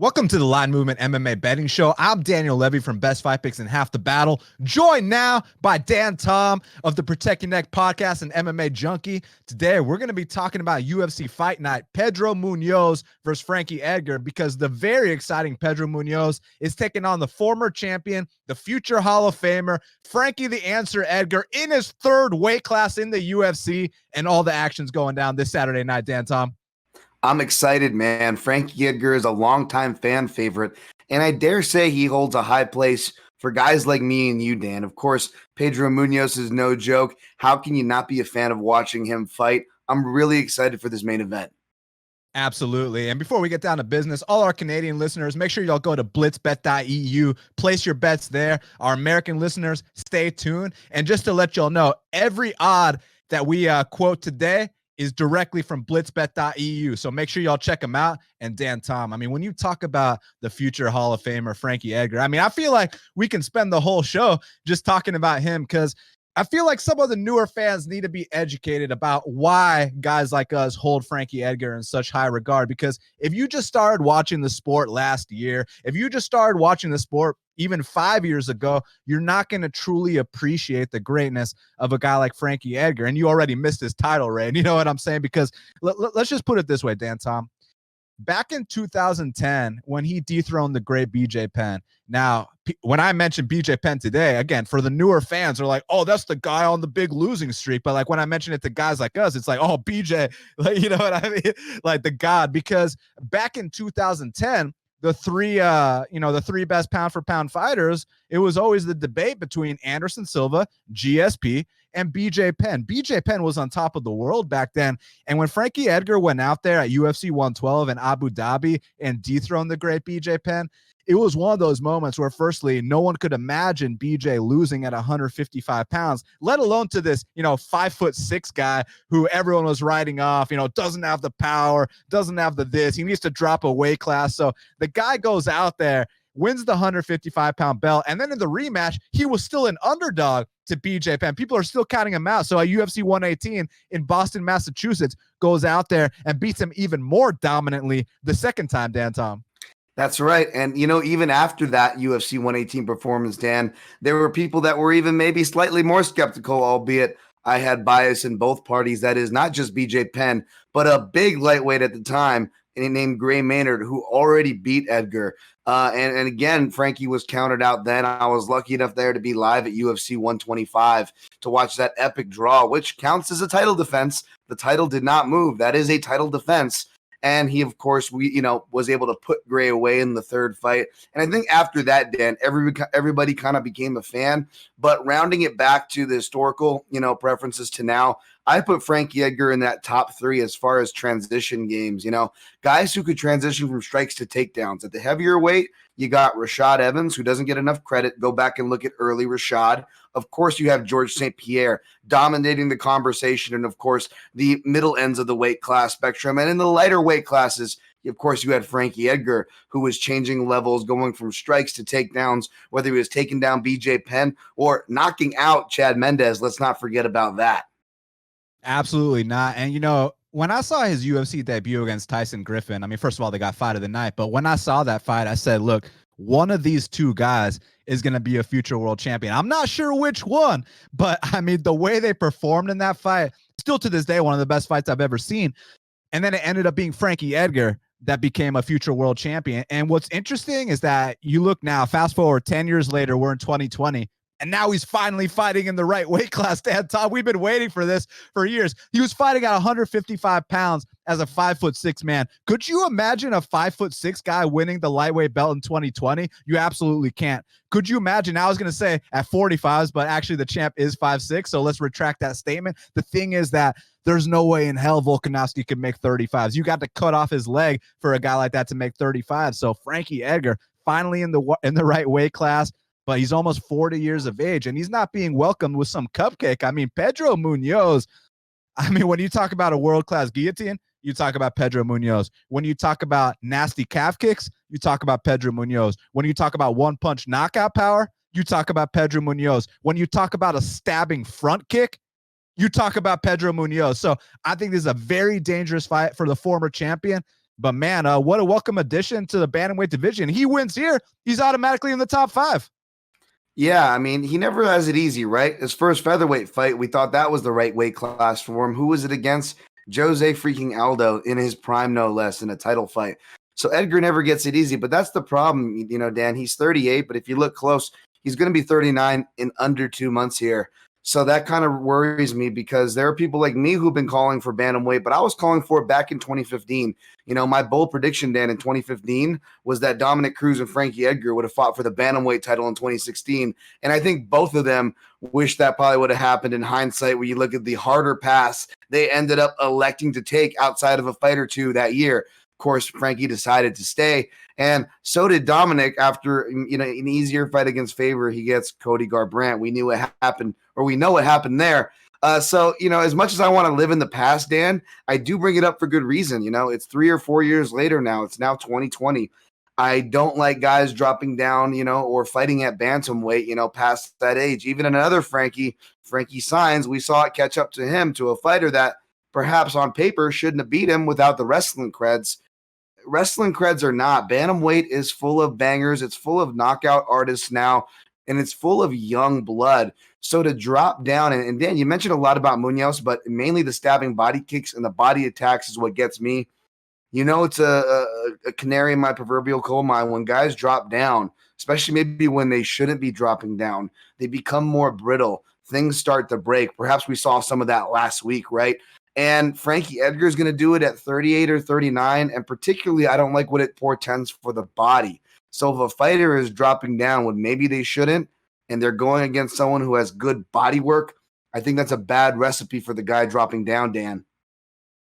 Welcome to the Line Movement MMA Betting Show. I'm Daniel Levy from Best Fight Picks and Half the Battle, joined now by Dan Tom of the Protect Your Neck podcast and MMA Junkie. Today, we're going to be talking about UFC Fight Night, Pedro Munhoz versus Frankie Edgar, because the very exciting Pedro Munhoz is taking on the former champion, the future Hall of Famer, Frankie the Answer Edgar, in his third weight class in the UFC, and all the action's going down this Saturday night, Dan Tom. I'm excited, man. Frankie Edgar is a longtime fan favorite, and I dare say he holds a high place for guys like me and you, Dan. Of course, Pedro Munhoz is no joke. How can you not be a fan of watching him fight? I'm really excited for this main event. Absolutely. And before we get down to business, all our Canadian listeners, make sure y'all go to blitzbet.eu, place your bets there. Our American listeners, stay tuned. And just to let y'all know, every odd that we quote today is directly from blitzbet.eu. So make sure y'all check them out. And Dan Tom, I mean, when you talk about the future Hall of Famer, Frankie Edgar, I mean, I feel like we can spend the whole show just talking about him, because I feel like some of the newer fans need to be educated about why guys like us hold Frankie Edgar in such high regard. Because if you just started watching the sport last year, if you just started watching the sport even 5 years ago, you're not going to truly appreciate the greatness of a guy like Frankie Edgar. And you already missed his title reign. You know what I'm saying? Because let's just put it this way, Dan Tom. Back in 2010, when he dethroned the great BJ Penn. Now, when I mention BJ Penn today, again, for the newer fans, are like, oh, that's the guy on the big losing streak. But like when I mention it to guys like us, it's like, oh, BJ, like, you know what I mean? Like the God, because back in 2010, the three best pound for pound fighters, it was always the debate between Anderson Silva, GSP, and BJ Penn. BJ Penn was on top of the world back then. And when Frankie Edgar went out there at UFC 112 in Abu Dhabi and dethroned the great BJ Penn, it was one of those moments where, firstly, no one could imagine BJ losing at 155 pounds, let alone to this, 5'6" guy who everyone was writing off, doesn't have the power, doesn't have the this. He needs to drop a weight class. So the guy goes out there, wins the 155-pound belt, and then in the rematch, he was still an underdog to BJ Penn. People are still counting him out. So at UFC 118 in Boston, Massachusetts, goes out there and beats him even more dominantly the second time, Dan Tom. That's right. And, even after that UFC 118 performance, Dan, there were people that were even maybe slightly more skeptical, albeit I had bias in both parties. That is not just BJ Penn, but a big lightweight at the time named Gray Maynard, who already beat Edgar. And again, Frankie was counted out then. I was lucky enough there to be live at UFC 125 to watch that epic draw, which counts as a title defense. The title did not move. That is a title defense. And he, of course, was able to put Gray away in the third fight. And I think after that, Dan, everybody kind of became a fan. But rounding it back to the historical, preferences to now, I put Frankie Edgar in that top three as far as transition games. Guys who could transition from strikes to takedowns. At the heavier weight, you got Rashad Evans, who doesn't get enough credit. Go back and look at early Rashad. Of course, you have George St. Pierre dominating the conversation, and of course, the middle ends of the weight class spectrum. And in the lighter weight classes, of course, you had Frankie Edgar, who was changing levels, going from strikes to takedowns, whether he was taking down BJ Penn or knocking out Chad Mendes. Let's not forget about that. Absolutely not. And, when I saw his UFC debut against Tyson Griffin, I mean, first of all, they got fight of the night. But when I saw that fight, I said, look, one of these two guys is going to be a future world champion. I'm not sure which one, but I mean, the way they performed in that fight, still to this day, one of the best fights I've ever seen. And then it ended up being Frankie Edgar that became a future world champion. And what's interesting is that you look now, fast forward 10 years later, we're in 2020. And now he's finally fighting in the right weight class, Dan Tom. We've been waiting for this for years. He was fighting at 155 pounds as a 5'6" man. Could you imagine a 5'6" guy winning the lightweight belt in 2020? You absolutely can't. Could you imagine? I was going to say at 45s, but actually the champ is 5'6". So let's retract that statement. The thing is that there's no way in hell Volkanovski could make 35s. You got to cut off his leg for a guy like that to make 35. So Frankie Edgar finally in the right weight class. But he's almost 40 years of age, and he's not being welcomed with some cupcake. I mean, Pedro Munhoz, when you talk about a world-class guillotine, you talk about Pedro Munhoz. When you talk about nasty calf kicks, you talk about Pedro Munhoz. When you talk about one-punch knockout power, you talk about Pedro Munhoz. When you talk about a stabbing front kick, you talk about Pedro Munhoz. So I think this is a very dangerous fight for the former champion. But man, what a welcome addition to the bantamweight division. He wins here, he's automatically in the top 5. Yeah, I mean, he never has it easy, right? His first featherweight fight, we thought that was the right weight class for him. Who was it against? Jose freaking Aldo in his prime, no less, in a title fight. So Edgar never gets it easy, but that's the problem, Dan. He's 38, but if you look close, he's going to be 39 in under 2 months here. So that kind of worries me because there are people like me who've been calling for bantamweight, but I was calling for it back in 2015. My bold prediction, Dan, in 2015 was that Dominic Cruz and Frankie Edgar would have fought for the bantamweight title in 2016. And I think both of them wish that probably would have happened in hindsight when you look at the harder pass they ended up electing to take outside of a fight or two that year. Of course, Frankie decided to stay, and so did Dominic after an easier fight against Faber. He gets Cody Garbrandt. We knew what happened, or we know what happened there. So as much as I want to live in the past, Dan, I do bring it up for good reason. It's 3 or 4 years later now. It's now 2020. I don't like guys dropping down, or fighting at bantamweight, past that age. Even another Frankie Saenz, we saw it catch up to him, to a fighter that perhaps on paper shouldn't have beat him without the wrestling creds. Wrestling creds or not, bantamweight is full of bangers. It's full of knockout artists now, and it's full of young blood. So to drop down, and Dan, you mentioned a lot about Munhoz, but mainly the stabbing body kicks and the body attacks is what gets me. It's a canary in my proverbial coal mine when guys drop down, especially maybe when they shouldn't be dropping down. They become more brittle. Things start to break. Perhaps we saw some of that last week, right? And Frankie Edgar is going to do it at 38 or 39. And particularly, I don't like what it portends for the body. So if a fighter is dropping down when maybe they shouldn't, and they're going against someone who has good body work, I think that's a bad recipe for the guy dropping down, Dan.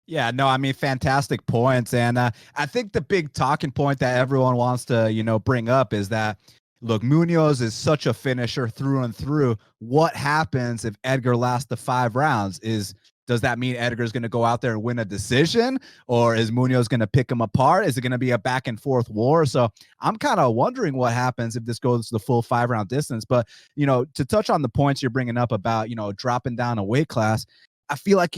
Yeah, no, I mean, fantastic points. And I think the big talking point that everyone wants to, bring up is that, look, Munhoz is such a finisher through and through. What happens if Edgar lasts the 5 rounds? Does that mean Edgar's going to go out there and win a decision, or is Munhoz going to pick him apart? Is it going to be a back and forth war? So I'm kind of wondering what happens if this goes the full 5-round distance. But, to touch on the points you're bringing up about, dropping down a weight class, I feel like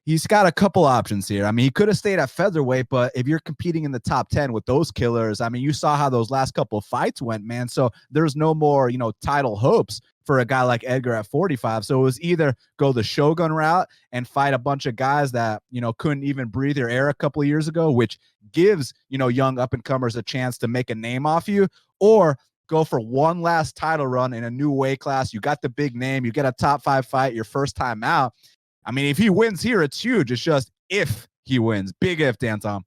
he's got a couple options here. I mean, he could have stayed at featherweight, but if you're competing in the top 10 with those killers, I mean, you saw how those last couple of fights went, man. So there's no more, title hopes for a guy like Edgar at 45. So it was either go the Shogun route and fight a bunch of guys that, couldn't even breathe their air a couple of years ago, which gives, young up-and-comers a chance to make a name off you, or go for one last title run in a new weight class. You got the big name. You get a top 5 fight your first time out. I mean, if he wins here, it's huge. It's just if he wins. Big if, Dan Tom.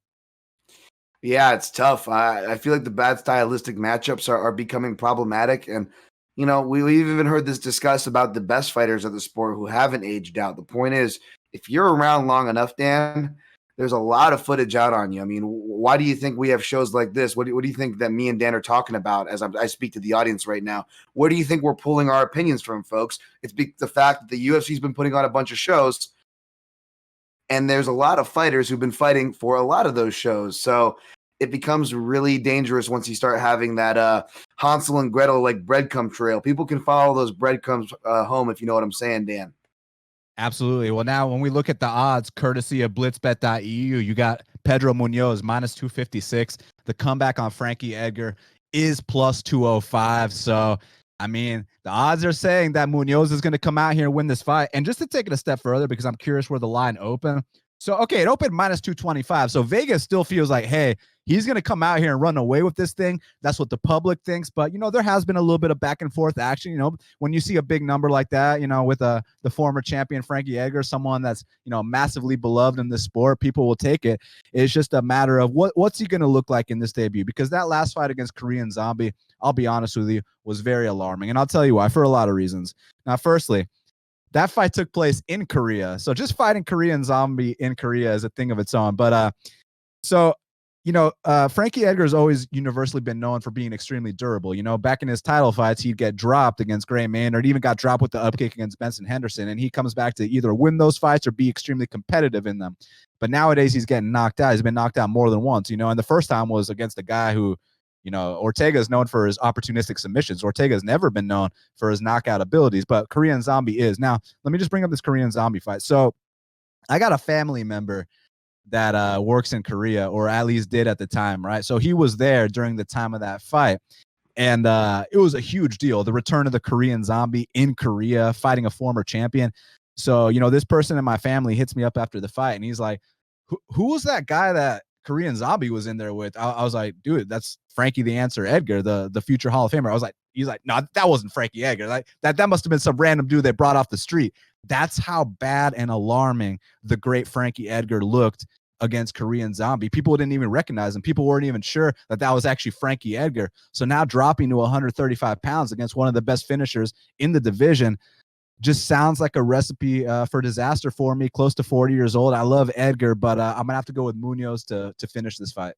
Yeah, it's tough. I feel like the bad stylistic matchups are becoming problematic. And, we've even heard this discussed about the best fighters of the sport who haven't aged out. The point is, if you're around long enough, Dan, there's a lot of footage out on you. I mean, why do you think we have shows like this? What do you think that me and Dan are talking about as I speak to the audience right now? Where do you think we're pulling our opinions from, folks? It's the fact that the UFC's been putting on a bunch of shows, and there's a lot of fighters who've been fighting for a lot of those shows. So it becomes really dangerous once you start having that Hansel and Gretel like breadcrumb trail. People can follow those breadcrumbs home, if you know what I'm saying, Dan. Absolutely. Well, now when we look at the odds, courtesy of blitzbet.eu, you got Pedro Munhoz minus 256. The comeback on Frankie Edgar is plus 205. So, I mean, the odds are saying that Munhoz is going to come out here and win this fight. And just to take it a step further, because I'm curious where the line opened. So, okay, it opened minus 225. So Vegas still feels like, hey, he's going to come out here and run away with this thing. That's what the public thinks. But, there has been a little bit of back and forth action. When you see a big number like that, with the former champion Frankie Edgar, someone that's, massively beloved in this sport, people will take it. It's just a matter of what's he going to look like in this debut? Because that last fight against Korean Zombie, I'll be honest with you, was very alarming. And I'll tell you why, for a lot of reasons. Now, firstly, that fight took place in Korea. So just fighting Korean Zombie in Korea is a thing of its own. But Frankie Edgar has always universally been known for being extremely durable. Back in his title fights, he'd get dropped against Gray Maynard, even got dropped with the upkick against Benson Henderson. And he comes back to either win those fights or be extremely competitive in them. But nowadays he's getting knocked out. He's been knocked out more than once, and the first time was against a guy who, Ortega is known for his opportunistic submissions. Ortega has never been known for his knockout abilities, but Korean Zombie is. Now, let me just bring up this Korean Zombie fight. So I got a family member that works in Korea, or at least did at the time, right? So he was there during the time of that fight. And it was a huge deal. The return of the Korean Zombie in Korea, fighting a former champion. So, this person in my family hits me up after the fight, and he's like, who was that guy that Korean Zombie was in there with? I was like, dude, that's Frankie the Answer Edgar, the future Hall of Famer. He's like, no, that wasn't Frankie Edgar. Like, that must have been some random dude they brought off the street. That's how bad and alarming the great Frankie Edgar looked against Korean Zombie. People didn't even recognize him. People weren't even sure that was actually Frankie Edgar. So now dropping to 135 pounds against one of the best finishers in the division just sounds like a recipe for disaster for me. Close to 40 years old. I love Edgar, but I'm going to have to go with Munhoz to finish this fight.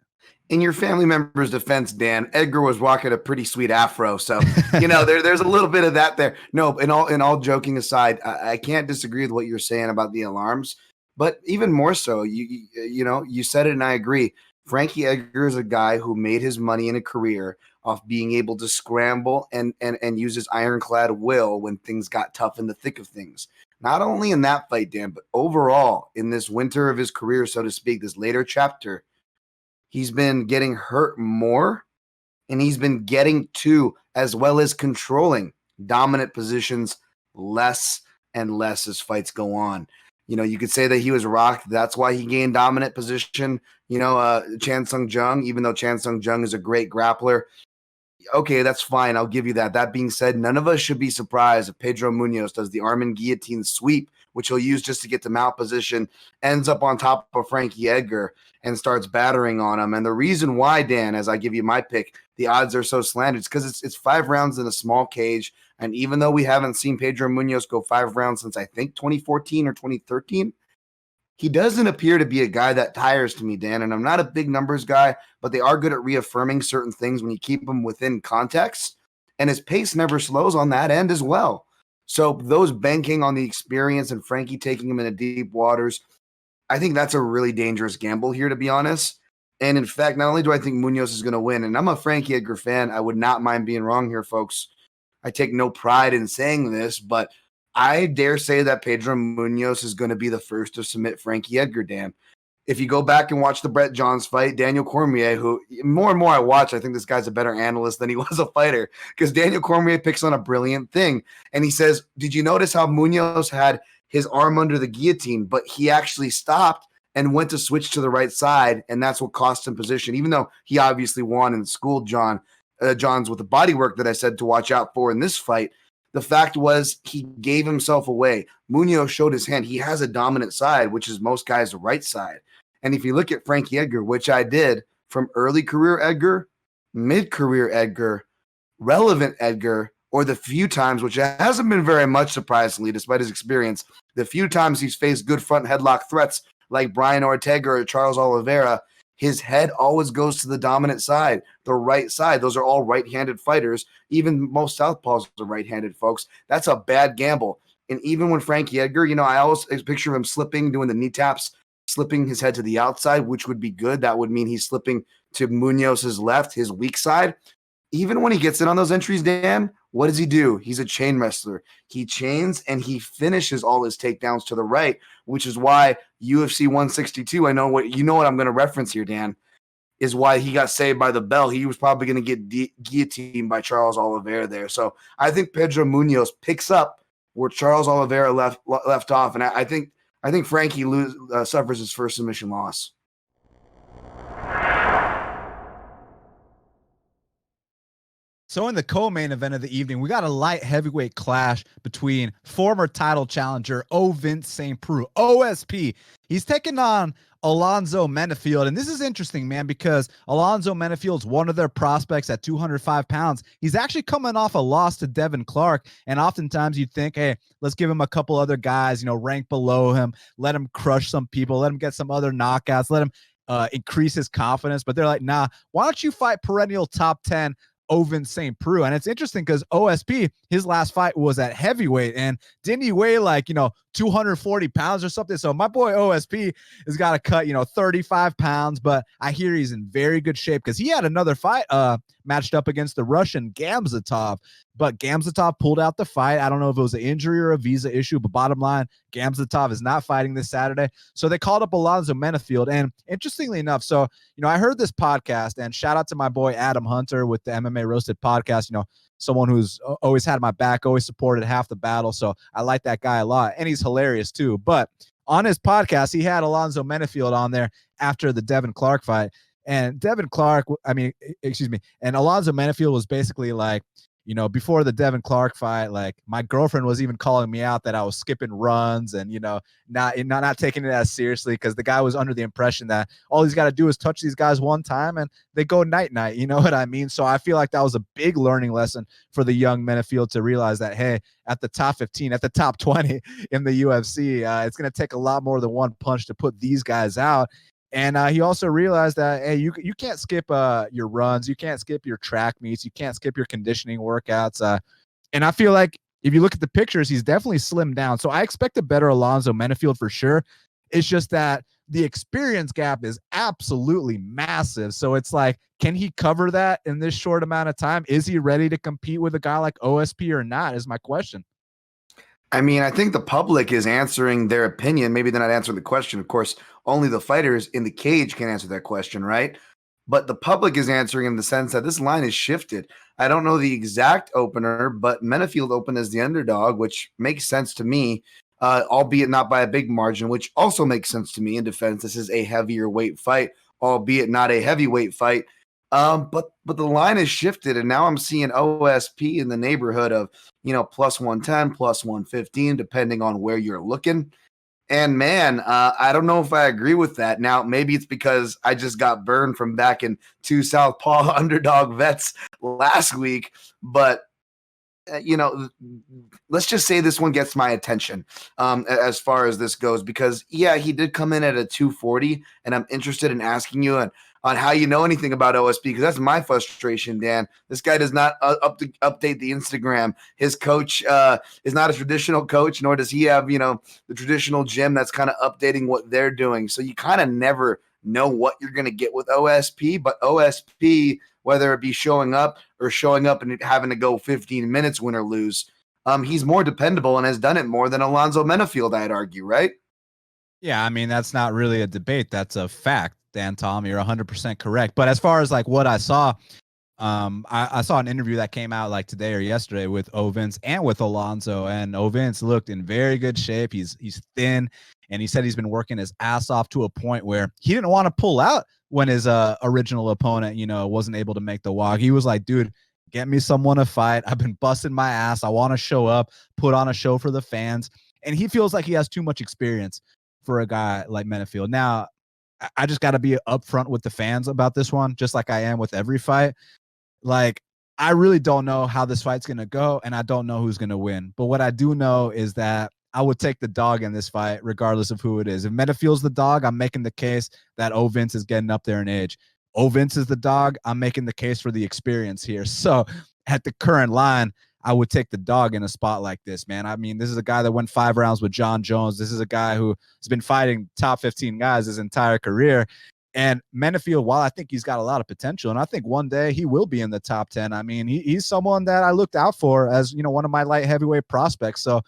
In your family member's defense, Dan, Edgar was rocking a pretty sweet afro. So, there's a little bit of that there. No, in all joking aside, I can't disagree with what you're saying about the alarms. But even more so, you said it and I agree. Frankie Edgar is a guy who made his money in a career off being able to scramble and use his ironclad will when things got tough in the thick of things. Not only in that fight, Dan, but overall in this winter of his career, so to speak, this later chapter, he's been getting hurt more, and he's been getting to, as well as controlling, dominant positions less and less as fights go on. You could say that he was rocked. That's why he gained dominant position. Chan Sung Jung, even though Chan Sung Jung is a great grappler. Okay, that's fine. I'll give you that. That being said, none of us should be surprised if Pedro Munhoz does the arm and guillotine sweep, which he'll use just to get to mount position, ends up on top of Frankie Edgar and starts battering on him. And the reason why, Dan, as I give you my pick, the odds are so slanted, it's because it's 5 rounds in a small cage. And even though we haven't seen Pedro Munhoz go 5 rounds since I think 2014 or 2013, he doesn't appear to be a guy that tires to me, Dan. And I'm not a big numbers guy, but they are good at reaffirming certain things when you keep them within context. And his pace never slows on that end as well. So those banking on the experience and Frankie taking him into deep waters, I think that's a really dangerous gamble here, to be honest. And in fact, not only do I think Munhoz is going to win, and I'm a Frankie Edgar fan, I would not mind being wrong here, folks. I take no pride in saying this, but I dare say that Pedro Munhoz is going to be the first to submit Frankie Edgar, Dan. If you go back and watch the Brett Johns fight, Daniel Cormier, who more and more I watch, I think this guy's a better analyst than he was a fighter, because Daniel Cormier picks on a brilliant thing. And he says, did you notice how Munhoz had his arm under the guillotine, but he actually stopped and went to switch to the right side, and that's what cost him position, even though he obviously won and schooled Johns with the body work that I said to watch out for in this fight. The fact was he gave himself away. Munhoz showed his hand. He has a dominant side, which is most guys' right side. And if you look at Frankie Edgar, which I did, from early career Edgar, mid-career Edgar, relevant Edgar, or the few times, which hasn't been very much surprisingly, despite his experience, the few times he's faced good front headlock threats like Brian Ortega or Charles Oliveira, his head always goes to the dominant side, the right side. Those are all right-handed fighters. Even most southpaws are right-handed, folks. That's a bad gamble. And even when Frankie Edgar, I always picture him slipping, doing the knee taps, slipping his head to the outside, which would be good. That would mean he's slipping to Munhoz's left, his weak side. Even when he gets in on those entries, Dan, what does he do? He's a chain wrestler. He chains and he finishes all his takedowns to the right, which is why UFC 162, I know what I'm going to reference here, Dan, is why he got saved by the bell. He was probably going to get guillotined by Charles Oliveira there. So I think Pedro Munhoz picks up where Charles Oliveira left off, and I think Frankie suffers his first submission loss. So in the co-main event of the evening, we got a light heavyweight clash between former title challenger Ovince St. Preux, OSP. He's taking on Alonzo Menafield. And this is interesting, man, because Alonzo Menafield's one of their prospects at 205 pounds. He's actually coming off a loss to Devin Clark. And oftentimes you'd think, hey, let's give him a couple other guys, ranked below him, let him crush some people, let him get some other knockouts, let him increase his confidence. But they're like, nah, why don't you fight perennial top 10 Ovince St. Preux? And it's interesting because OSP, his last fight was at heavyweight, and didn't he weigh 240 pounds or something? So my boy OSP has got to cut 35 pounds, but I hear he's in very good shape because he had another fight matched up against the Russian Gamzatov, but Gamzatov pulled out the fight. I don't know if it was an injury or a visa issue, but bottom line, Gamzatov is not fighting this Saturday. So they called up Alonzo Menafield. And interestingly enough, so, I heard this podcast, and shout out to my boy Adam Hunter with the MMA Roasted podcast, someone who's always had my back, always supported half the battle. So I like that guy a lot, and he's hilarious too. But on his podcast, he had Alonzo Menafield on there after the Devin Clark fight. And and Alonzo Menafield was basically like, before the Devin Clark fight, like my girlfriend was even calling me out that I was skipping runs and, not taking it as seriously, because the guy was under the impression that all he's got to do is touch these guys one time and they go night-night. You know what I mean? So I feel like that was a big learning lesson for the young Menafield to realize that, hey, at the top 15, at the top 20 in the UFC, it's going to take a lot more than one punch to put these guys out. And he also realized that, hey, you can't skip your runs, you can't skip your track meets, you can't skip your conditioning workouts. And I feel like if you look at the pictures, he's definitely slimmed down. So I expect a better Alonzo Menafield for sure. It's just that the experience gap is absolutely massive. So it's like, can he cover that in this short amount of time? Is he ready to compete with a guy like OSP or not, is my question. I mean, I think the public is answering their opinion. Maybe they're not answering the question. Of course, only the fighters in the cage can answer that question, right? But the public is answering in the sense that this line is shifted. I don't know the exact opener, but Menafield opened as the underdog, which makes sense to me, albeit not by a big margin, which also makes sense to me in defense. This is a heavier weight fight, albeit not a heavyweight fight. But the line is shifted, and now I'm seeing OSP in the neighborhood of, plus 110, plus 115, depending on where you're looking. And man, I don't know if I agree with that. Now, maybe it's because I just got burned from back in two Southpaw underdog vets last week, but let's just say this one gets my attention as far as this goes, because he did come in at a 240, and I'm interested in asking you on how you know anything about OSP, because that's my frustration, Dan. This guy does not update the Instagram. His coach is not a traditional coach, nor does he have, the traditional gym that's kind of updating what they're doing. So you kind of never know what you're going to get with OSP, but OSP, whether it be showing up and having to go 15 minutes, win or lose, he's more dependable and has done it more than Alonzo Menafield, I'd argue, right? Yeah, I mean, that's not really a debate. That's a fact, Dan Tom. You're 100% correct. But as far as like what I saw, I saw an interview that came out like today or yesterday with Ovince and with Alonzo, and Ovince looked in very good shape. He's thin, and he said he's been working his ass off to a point where he didn't want to pull out when his original opponent, wasn't able to make the walk. He was like, dude, get me someone to fight. I've been busting my ass. I want to show up, put on a show for the fans. And he feels like he has too much experience for a guy like Menafield. Now, I just got to be upfront with the fans about this one, just like I am with every fight. Like, I really don't know how this fight's going to go, and I don't know who's going to win. But what I do know is that I would take the dog in this fight, regardless of who it is. If Menafield's the dog, I'm making the case that Ovince is getting up there in age. Ovince is the dog, I'm making the case for the experience here. So at the current line, I would take the dog in a spot like this, man. I mean, this is a guy that went 5 rounds with John Jones. This is a guy who has been fighting top 15 guys his entire career. And Menafield, while I think he's got a lot of potential, and I think one day he will be in the top 10, I mean, he's someone that I looked out for as, one of my light heavyweight prospects. So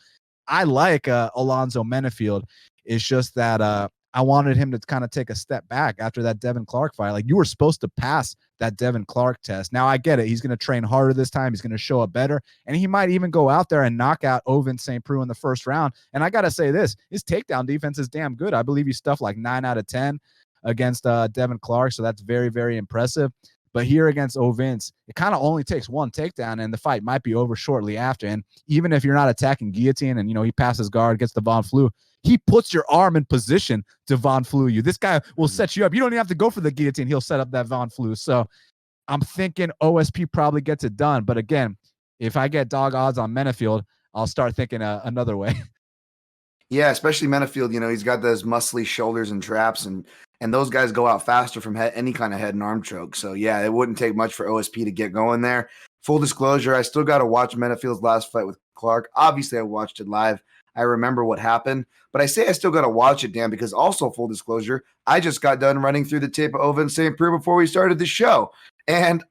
I like Alonzo Menafield. It's just that I wanted him to kind of take a step back after that Devin Clark fight. Like, you were supposed to pass that Devin Clark test. Now I get it. He's going to train harder this time. He's going to show up better. And he might even go out there and knock out Ovince St. Preux in the first round. And I got to say this, his takedown defense is damn good. I believe he stuffed like 9 out of 10 against Devin Clark. So that's very, very impressive. But here against Ovince, it kind of only takes one takedown and the fight might be over shortly after. And even if you're not attacking guillotine and, he passes guard, gets the Von Flue, he puts your arm in position to Von Flue you. This guy will set you up. You don't even have to go for the guillotine. He'll set up that Von Flue. So I'm thinking OSP probably gets it done. But again, if I get dog odds on Menafield, I'll start thinking another way. Yeah, especially Menafield, he's got those muscly shoulders and traps, and those guys go out faster from any kind of head and arm choke. So yeah, it wouldn't take much for OSP to get going there. Full disclosure, I still got to watch Menafield's last fight with Clark. Obviously, I watched it live. I remember what happened, but I say I still got to watch it, Dan, because also full disclosure, I just got done running through the tape of Ovince St. Preux before we started the show. And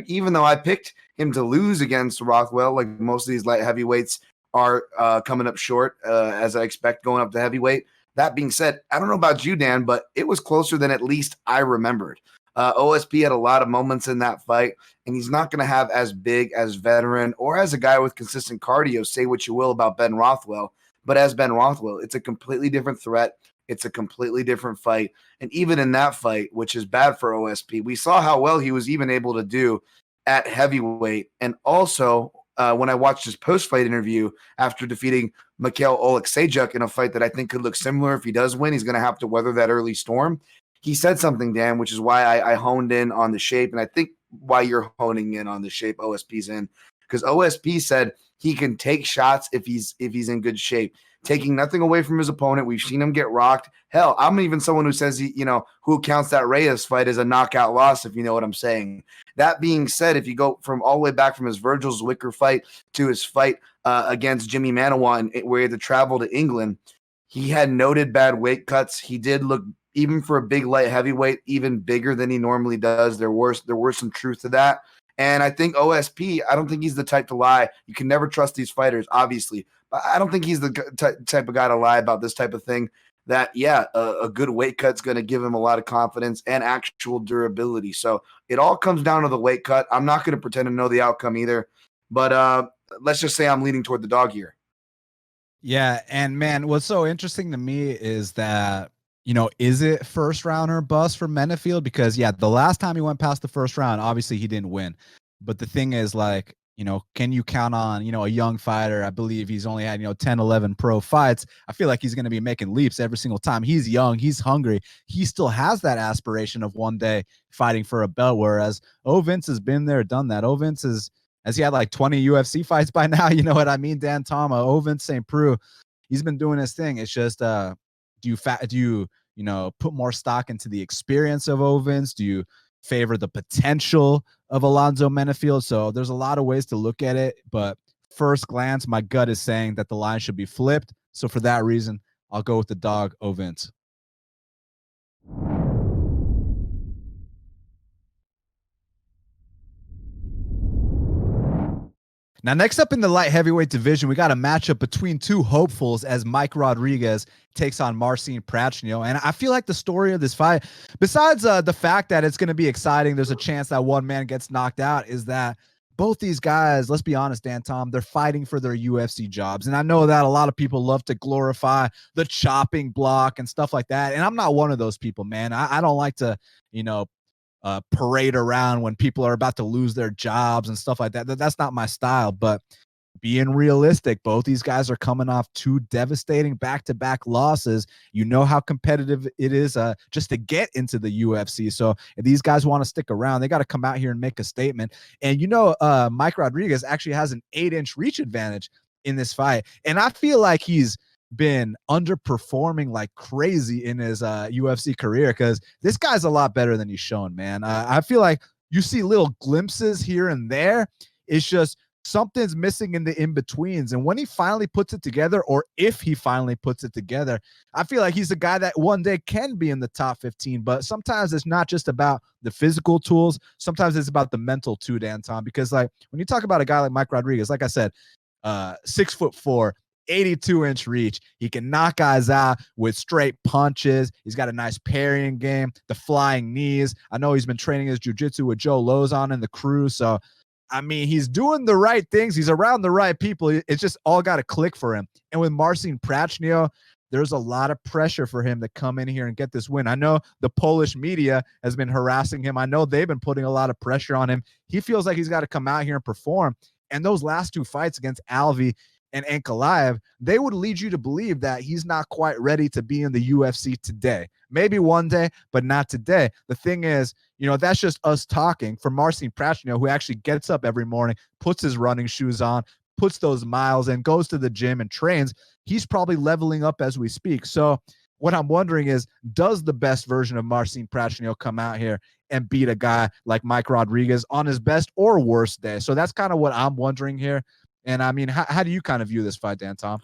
even though I picked him to lose against Rothwell, like most of these light heavyweights are coming up short, as I expect going up to heavyweight. That being said, I don't know about you, Dan, but it was closer than at least I remembered. OSP had a lot of moments in that fight, and he's not going to have as big as veteran or as a guy with consistent cardio. Say what you will about Ben Rothwell, but as Ben Rothwell, it's a completely different threat. It's a completely different fight. And even in that fight, which is bad for OSP, we saw how well he was even able to do at heavyweight. And also, when I watched his post-fight interview after defeating Mikhail Oleksiejczuk in a fight that I think could look similar if he does win, he's going to have to weather that early storm. He said something, Dan, which is why I honed in on the shape, and I think why you're honing in on the shape OSP's in, because OSP said he can take shots if he's in good shape, taking nothing away from his opponent. We've seen him get rocked. Hell, I'm even someone who says who counts that Reyes fight as a knockout loss, if you know what I'm saying. That being said, if you go from all the way back from his Virgil Zwicker fight to his fight against Jimmy Manawan, where he had to travel to England, he had noted bad weight cuts. He did look, even for a big light heavyweight, even bigger than he normally does. There were some truth to that. And I think OSP, I don't think he's the type to lie. You can never trust these fighters, obviously. But I don't think he's the type of guy to lie about this type of thing. That, a good weight cut's going to give him a lot of confidence and actual durability. So it all comes down to the weight cut. I'm not going to pretend to know the outcome either. But let's just say I'm leaning toward the dog here. Yeah, and man, what's so interesting to me is that, is it first round or bust for Menefield? Because the last time he went past the first round, obviously he didn't win. But the thing is, like, can you count on, a young fighter? I believe he's only had, 10, 11 pro fights. I feel like he's going to be making leaps every single time. He's young. He's hungry. He still has that aspiration of one day fighting for a belt, whereas Ovince has been there, done that. Ovince has he had like 20 UFC fights by now? You know what I mean? Dan Tama, Ovince St. Preux, he's been doing his thing. It's just, do you put more stock into the experience of Ovince? Do you favor the potential of Alonzo Menefield? So there's a lot of ways to look at it, but first glance, my gut is saying that the line should be flipped. So for that reason, I'll go with the dog, Ovince. Now, next up in the light heavyweight division, we got a matchup between two hopefuls as Mike Rodriguez takes on Marcin Prachnio. And I feel like the story of this fight, besides the fact that it's going to be exciting, there's a chance that one man gets knocked out, is that both these guys, let's be honest, Dan Tom, they're fighting for their UFC jobs. And I know that a lot of people love to glorify the chopping block and stuff like that. And I'm not one of those people, man. I don't like to, parade around when people are about to lose their jobs and stuff like that. That's not my style. But being realistic, both these guys are coming off two devastating back-to-back losses. You know how competitive it is just to get into the UFC. So if these guys want to stick around, they got to come out here and make a statement. And Mike Rodriguez actually has an 8-inch reach advantage in this fight. And I feel like he's been underperforming like crazy in his UFC career, because this guy's a lot better than he's shown, man. I feel like you see little glimpses here and there. It's just something's missing in the in-betweens. And when he finally puts it together, or if he finally puts it together, I feel like he's a guy that one day can be in the top 15. But sometimes it's not just about the physical tools. Sometimes it's about the mental too, Dan Tom, because like when you talk about a guy like Mike Rodriguez, like I said, 6'4", 82-inch reach. He can knock guys out with straight punches. He's got a nice parrying game, the flying knees. I know he's been training his jiu-jitsu with Joe Lozon and the crew. So, I mean, he's doing the right things. He's around the right people. It's just all got to click for him. And with Marcin Prachnio, there's a lot of pressure for him to come in here and get this win. I know the Polish media has been harassing him. I know they've been putting a lot of pressure on him. He feels like he's got to come out here and perform. And those last two fights against Alvi and Ankalaev, they would lead you to believe that he's not quite ready to be in the UFC today. Maybe one day, but not today. The thing is, that's just us talking. For Marcin Prachnio, who actually gets up every morning, puts his running shoes on, puts those miles in, goes to the gym and trains, he's probably leveling up as we speak. So what I'm wondering is, does the best version of Marcin Prachnio come out here and beat a guy like Mike Rodriguez on his best or worst day? So that's kind of what I'm wondering here. And I mean, how do you kind of view this fight, Dan Tom?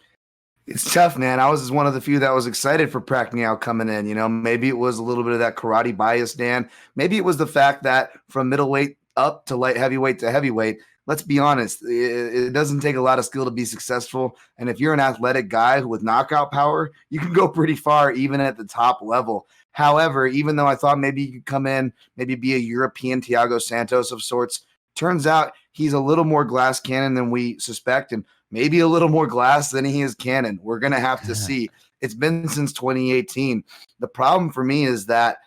It's tough, man. I was just one of the few that was excited for Prachnio coming in. Maybe it was a little bit of that karate bias, Dan. Maybe it was the fact that from middleweight up to light heavyweight to heavyweight, let's be honest, it doesn't take a lot of skill to be successful. And if you're an athletic guy with knockout power, you can go pretty far even at the top level. However, even though I thought maybe you could come in, maybe be a European Thiago Santos of sorts, turns out he's a little more glass cannon than we suspect. And maybe a little more glass than he is cannon. We're going to have to see. It's been since 2018. The problem for me is that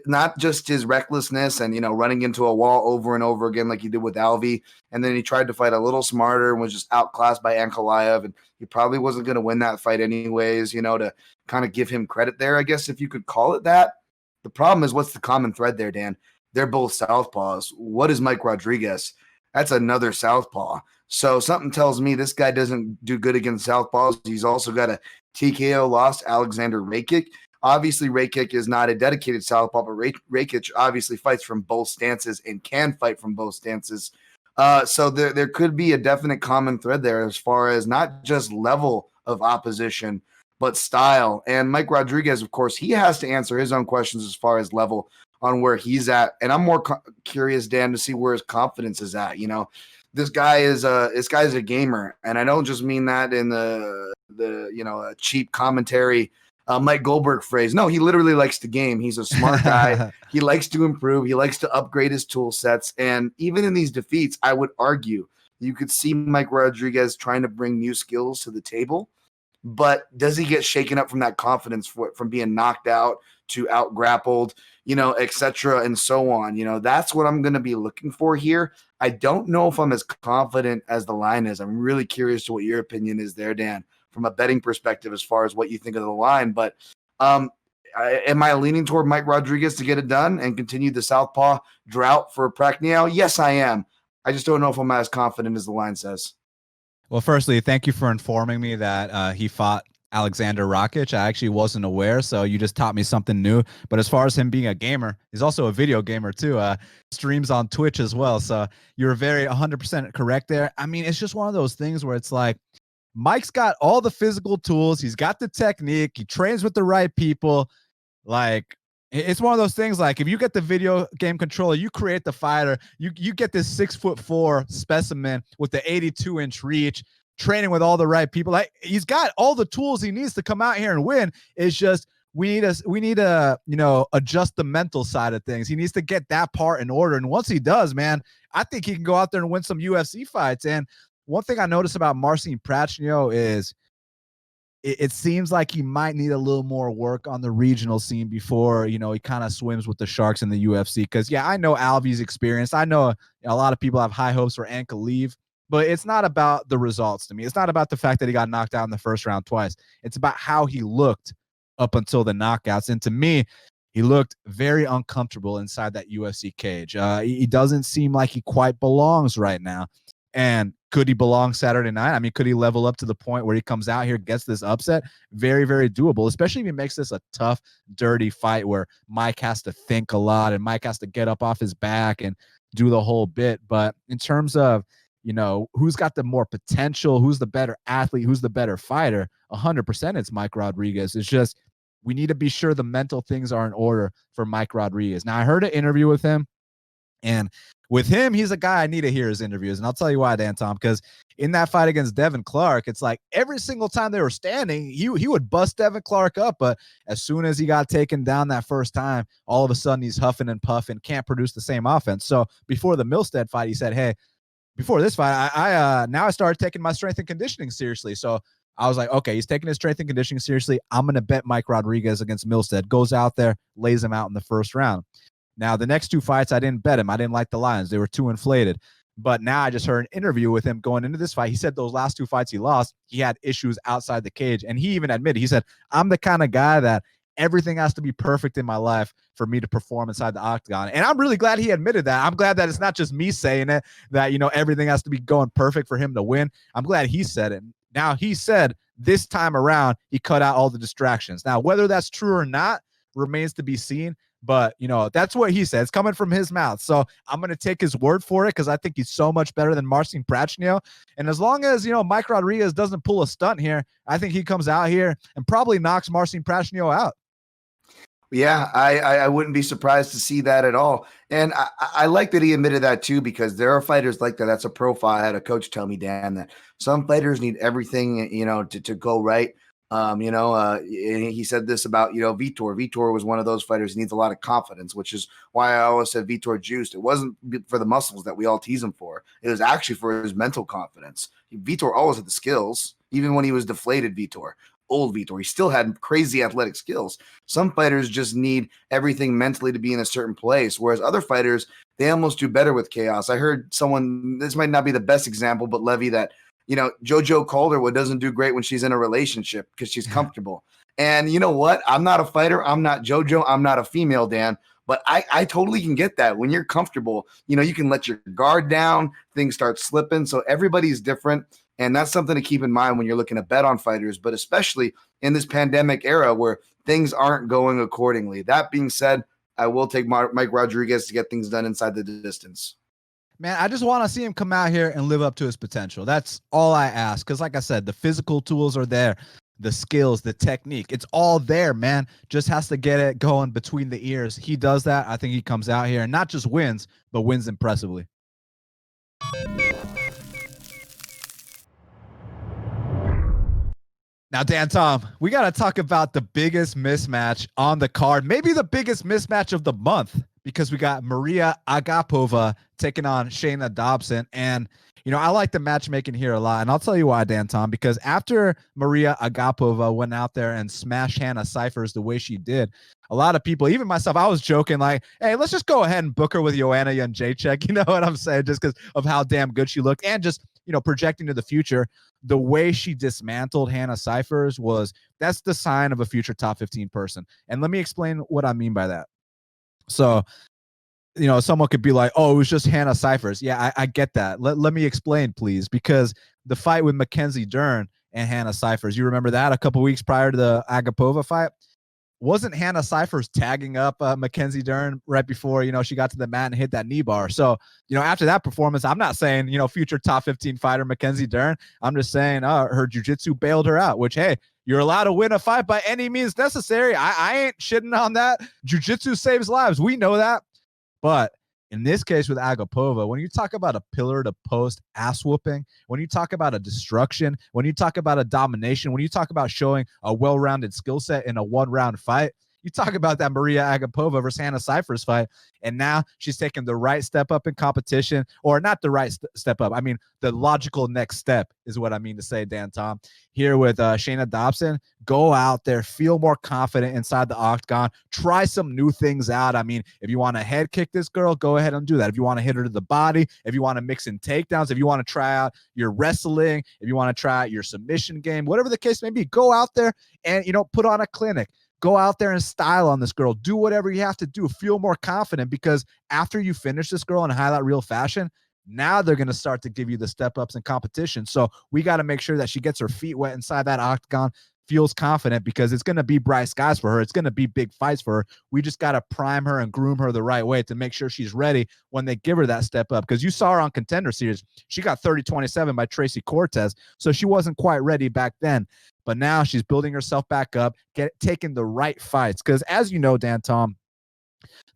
not just his recklessness and, running into a wall over and over again like he did with Alvi. And then he tried to fight a little smarter and was just outclassed by Ankalaev. And he probably wasn't going to win that fight anyways, to kind of give him credit there, I guess, if you could call it that. The problem is, what's the common thread there, Dan? They're both southpaws. What is Mike Rodriguez? That's another southpaw. So something tells me this guy doesn't do good against southpaws. He's also got a TKO loss, Alexander Rakic. Obviously, Rakic is not a dedicated southpaw, but Rakic obviously fights from both stances and can fight from both stances. So there could be a definite common thread there as far as not just level of opposition, but style. And Mike Rodriguez, of course, he has to answer his own questions as far as level on where he's at. And I'm more curious, Dan, to see where his confidence is at. This guy's a gamer, and I don't just mean that in the a cheap commentary Mike Goldberg phrase. No, he literally likes the game. He's a smart guy. He likes to improve. He likes to upgrade his tool sets. And even in these defeats, I would argue you could see Mike Rodriguez trying to bring new skills to the table. But does he get shaken up from that confidence from being knocked out to out grappled, et cetera, and so on? That's what I'm going to be looking for here. I don't know if I'm as confident as the line is. I'm really curious to what your opinion is there, Dan, from a betting perspective, as far as what you think of the line. But am I leaning toward Mike Rodriguez to get it done and continue the southpaw drought for Prachnio? Yes, I am. I just don't know if I'm as confident as the line says. Well, firstly, thank you for informing me that he fought Alexander Rakic. I actually wasn't aware, so you just taught me something new. But as far as him being a gamer, he's also a video gamer too. Streams on Twitch as well. So you're very 100% correct there. I mean, it's just one of those things where it's like, Mike's got all the physical tools. He's got the technique. He trains with the right people. Like, it's one of those things, like, if you get the video game controller, you create the fighter, you get this 6'4" specimen with the 82-inch reach, training with all the right people. Like, he's got all the tools he needs to come out here and win. It's just we need to adjust the mental side of things. He needs to get that part in order. And once he does, man, I think he can go out there and win some UFC fights. And one thing I noticed about Marcin Prachnio is it seems like he might need a little more work on the regional scene before, he kind of swims with the sharks in the UFC. Because, yeah, I know Alvy's experienced. I know a lot of people have high hopes for Ankalaev, but it's not about the results to me. It's not about the fact that he got knocked out in the first round twice. It's about how he looked up until the knockouts. And to me, he looked very uncomfortable inside that UFC cage. He doesn't seem like he quite belongs right now. And could he belong Saturday night? I mean, could he level up to the point where he comes out here, gets this upset? Very, very doable, especially if he makes this a tough, dirty fight where Mike has to think a lot and Mike has to get up off his back and do the whole bit. But in terms of, who's got the more potential, who's the better athlete, who's the better fighter, 100% it's Mike Rodriguez. It's just we need to be sure the mental things are in order for Mike Rodriguez. Now, I heard an interview with him, and with him, he's a guy I need to hear his interviews. And I'll tell you why, Dan Tom, because in that fight against Devin Clark, it's like every single time they were standing, he would bust Devin Clark up. But as soon as he got taken down that first time, all of a sudden he's huffing and puffing, can't produce the same offense. So before the Milstead fight, he said, hey, before this fight, I now I started taking my strength and conditioning seriously. So I was like, okay, he's taking his strength and conditioning seriously. I'm going to bet Mike Rodriguez against Milstead. Goes out there, lays him out in the first round. Now, the next two fights, I didn't bet him. I didn't like the lines. They were too inflated. But now I just heard an interview with him going into this fight. He said those last two fights he lost, he had issues outside the cage. And he even admitted, he said, I'm the kind of guy that everything has to be perfect in my life for me to perform inside the octagon. And I'm really glad he admitted that. I'm glad that it's not just me saying it, that, everything has to be going perfect for him to win. I'm glad he said it. Now, he said this time around, he cut out all the distractions. Now, whether that's true or not remains to be seen. But, that's what he said. It's coming from his mouth. So I'm going to take his word for it because I think he's so much better than Marcin Prachnio. And as long as, Mike Rodriguez doesn't pull a stunt here, I think he comes out here and probably knocks Marcin Prachnio out. Yeah, I wouldn't be surprised to see that at all. And I like that he admitted that too, because there are fighters like that. That's a profile. I had a coach tell me, Dan, that some fighters need everything, to go right. And he said this about, Vitor. Vitor was one of those fighters who needs a lot of confidence, which is why I always said Vitor juiced. It wasn't for the muscles that we all tease him for. It was actually for his mental confidence. Vitor always had the skills, even when he was deflated Vitor. Old Vitor, he still had crazy athletic skills. Some fighters just need everything mentally to be in a certain place, whereas other fighters, they almost do better with chaos. I heard someone, this might not be the best example, but Levy, that JoJo Calderwood doesn't do great when she's in a relationship because she's comfortable. And you know what? I'm not a fighter. I'm not JoJo. I'm not a female, Dan. But I totally can get that. When you're comfortable, you can let your guard down. Things start slipping. So everybody's different. And that's something to keep in mind when you're looking to bet on fighters, but especially in this pandemic era where things aren't going accordingly. That being said, I will take Mike Rodriguez to get things done inside the distance. Man, I just want to see him come out here and live up to his potential. That's all I ask. Because like I said, the physical tools are there. The skills, the technique, it's all there, man. Just has to get it going between the ears. He does that. I think he comes out here and not just wins, but wins impressively. Now, Dan Tom, we got to talk about the biggest mismatch on the card, maybe the biggest mismatch of the month, because we got Maria Agapova taking on Shayna Dobson. And, I like the matchmaking here a lot. And I'll tell you why, Dan Tom, because after Maria Agapova went out there and smashed Hannah Cyphers the way she did, a lot of people, even myself, I was joking like, hey, let's just go ahead and book her with Joanna Jędrzejczyk. You know what I'm saying? Just because of how damn good she looked and just, projecting to the future. The way she dismantled Hannah Cyphers that's the sign of a future top 15 person. And let me explain what I mean by that. So, someone could be like, oh, it was just Hannah Cyphers. Yeah, I get that. Let me explain, please, because the fight with Mackenzie Dern and Hannah Cyphers, you remember that a couple weeks prior to the Agapova fight? Wasn't Hannah Cyphers tagging up Mackenzie Dern right before, she got to the mat and hit that knee bar? So, after that performance, I'm not saying, future top 15 fighter Mackenzie Dern. I'm just saying her jiu-jitsu bailed her out, which, hey, you're allowed to win a fight by any means necessary. I ain't shitting on that. Jiu-jitsu saves lives. We know that. But in this case with Agapova, when you talk about a pillar to post ass whooping, when you talk about a destruction, when you talk about a domination, when you talk about showing a well-rounded skill set in a one-round fight, you talk about that Maria Agapova versus Hannah Cyphers fight, and now she's taking the right step up in competition, or not the right step up. I mean, the logical next step is what I mean to say, Dan Tom. Here with Shayna Dobson, go out there, feel more confident inside the octagon, try some new things out. I mean, if you want to head kick this girl, go ahead and do that. If you want to hit her to the body, if you want to mix in takedowns, if you want to try out your wrestling, if you want to try out your submission game, whatever the case may be, go out there and, put on a clinic. Go out there and style on this girl. Do whatever you have to do. Feel more confident, because after you finish this girl in highlight reel fashion, now they're going to start to give you the step ups in competition. So we got to make sure that she gets her feet wet inside that octagon, feels confident, because it's going to be bright skies for her. It's going to be big fights for her. We just got to prime her and groom her the right way to make sure she's ready when they give her that step up. Because you saw her on Contender Series. She got 30-27 by Tracy Cortez. So she wasn't quite ready back then. But now she's building herself back up, taking the right fights. Because as you know, Dan Tom,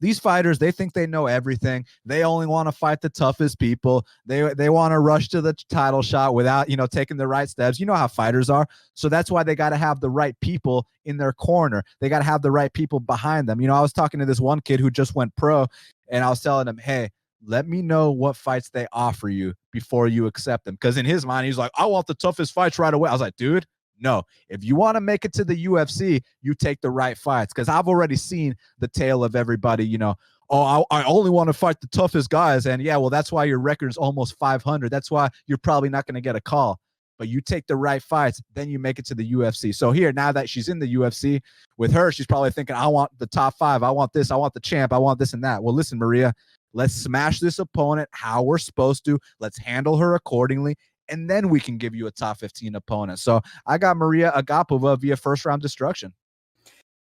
these fighters, they think they know everything. They only want to fight the toughest people. They want to rush to the title shot without, taking the right steps. You know how fighters are. So that's why they got to have the right people in their corner. They got to have the right people behind them. I was talking to this one kid who just went pro, and I was telling him, hey, let me know what fights they offer you before you accept them. Because in his mind, he's like, I want the toughest fights right away. I was like, dude, no, if you want to make it to the UFC, you take the right fights. Because I've already seen the tale of everybody, I only want to fight the toughest guys. And yeah, well, that's why your record's almost 500. That's why you're probably not going to get a call. But you take the right fights, then you make it to the UFC. So here, now that she's in the UFC with her, she's probably thinking, I want the top 5. I want this. I want the champ. I want this and that. Well, listen, Maria, let's smash this opponent how we're supposed to. Let's handle her accordingly. And then we can give you a top 15 opponent. So I got Maria Agapova via first round destruction.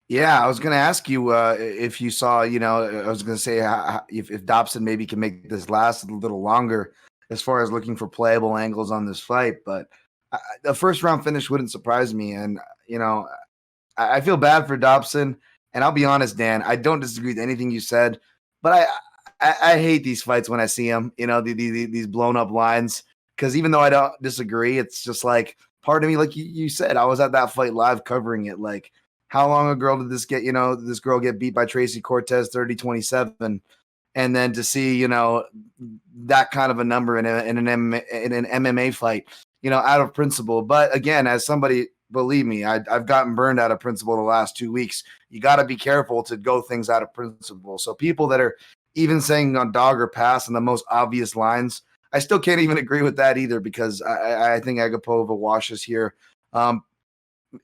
Yeah, I was going to ask you if you saw, I was going to say if Dobson maybe can make this last a little longer as far as looking for playable angles on this fight. But the first round finish wouldn't surprise me. And, I feel bad for Dobson. And I'll be honest, Dan, I don't disagree with anything you said, but I hate these fights when I see them, these blown up lines. Because even though I don't disagree, it's just like part of me, like you said, I was at that fight live covering it. Like, how long ago did this girl get beat by Tracy Cortez 30-27? And then to see, that kind of a number in an MMA fight, out of principle. But again, as somebody, believe me, I've gotten burned out of principle the last 2 weeks. You got to be careful to go things out of principle. So people that are even saying on dog or pass on the most obvious lines, I still can't even agree with that either, because I think Agapova washes here.